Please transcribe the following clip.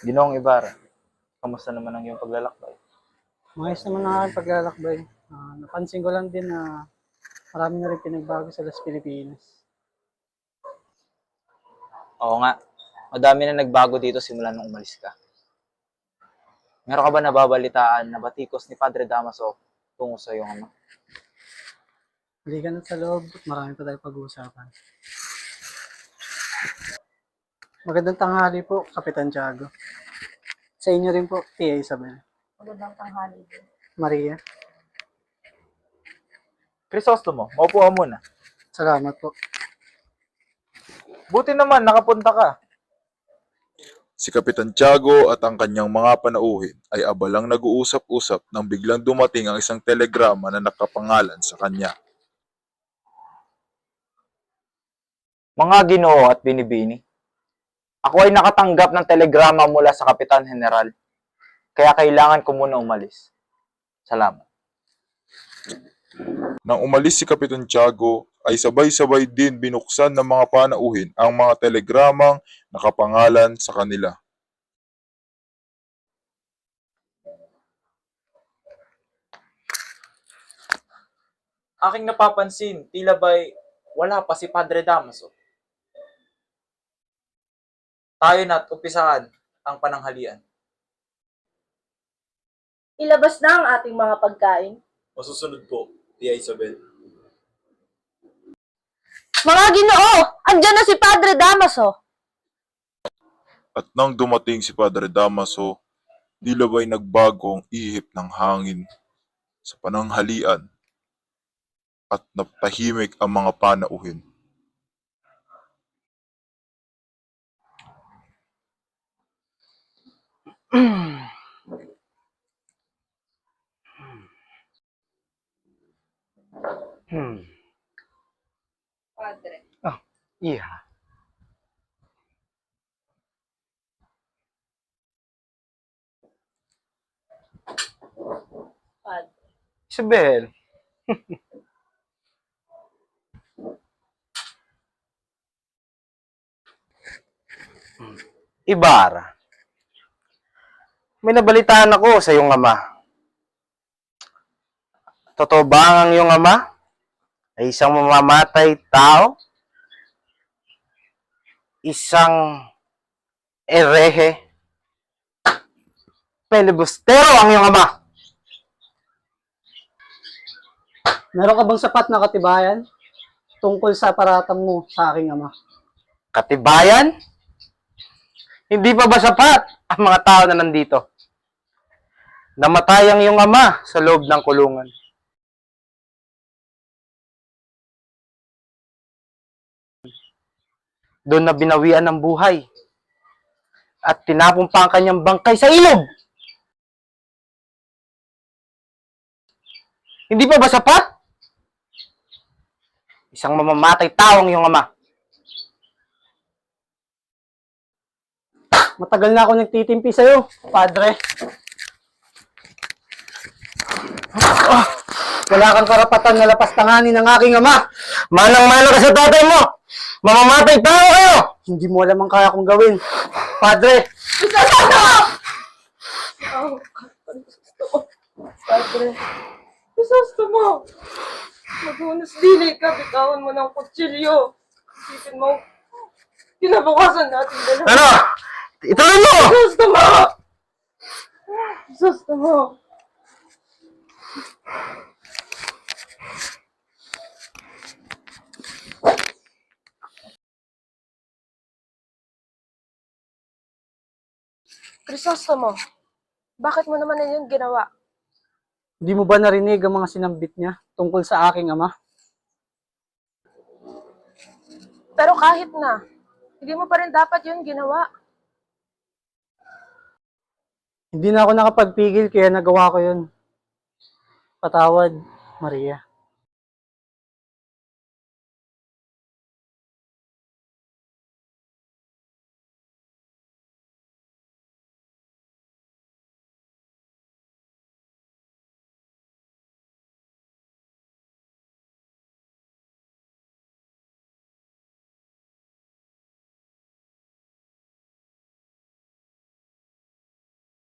Ginoong Ibarra, kamusta naman ang iyong paglalakbay? Mayos naman ang aking paglalakbay. Napansin ko lang din na marami na rin pinagbago sa Las Pilipinas. Oo nga, madami na nagbago dito simula nung umalis ka. Meron ka ba nababalitaan na batikos ni Padre Damaso tungo sa iyong ama? Halika na sa loob at marami pa tayong pag-uusapan. Magandang tanghali po, Kapitan Tiago. Sa inyo rin po, Tia Isabel. Magandang tanghali din. Maria, Crisostomo, maupo ka muna. salamat po. Buti naman, nakapunta ka. Si Kapitan Tiago at ang kanyang mga panauhin ay abalang nag-uusap-usap nang biglang dumating ang isang telegrama na nakapangalan sa kanya. Mga Ginoo at Binibini, ako ay nakatanggap ng telegrama mula sa Kapitan General, kaya kailangan ko muna umalis. Salamat. Nang umalis si Kapitan Tiago, ay sabay-sabay din binuksan ng mga panauhin ang mga telegramang nakapangalan sa kanila. Aking napapansin, tila ba'y wala pa si Padre Damaso. Tayo na't umpisahan ang pananghalian. Ilabas na ang ating mga pagkain. Masusunod po, Tia Isabel. Mga Ginoo! Andiyan na si Padre Damaso! At nang dumating si Padre Damaso, tila ba'y nagbago ang ihip ng hangin sa pananghalian at napahimik ang mga panauhin. Padre. Iha. Padre. Isabel. Ibarra. May nabalitaan ako sa iyong ama. Totoo ba ang iyong ama ay isang mamamatay tao? Isang erehe? Pelibustero ang iyong ama. Meron ka bang sapat na katibayan tungkol sa paratang mo sa aking ama? Katibayan? Hindi pa ba sapat ang mga tao na nandito? Namatay ang iyong ama sa loob ng kulungan. Doon na binawian ng buhay. At tinapon pa ang kanyang bangkay sa ilog. Hindi pa ba sapat? Isang mamamatay tao ang iyong ama. Matagal na ako nagtitimpi sa'yo, Padre. Wala kang karapatan na lapastanganin ng aking ama. Manang-mana ka sa tatay mo! Mamamatay tao kayo! Hindi mo alam ang kaya kong gawin. Padre, Padre. Gusto mo. Magunos dili ka. Bitawan mo ng kutsilyo. Isipin mo. Kinabukasan natin dalawa. Ano? Ituloy mo! Gusto mo. Gusto mo. Crisostomo, bakit mo naman na yun ginawa? hindi mo ba narinig ang mga sinambit niya tungkol sa aking ama? Pero kahit na, hindi mo pa rin dapat yun ginawa. Hindi na ako nakapagpigil kaya nagawa ko yun. Patawad, Maria.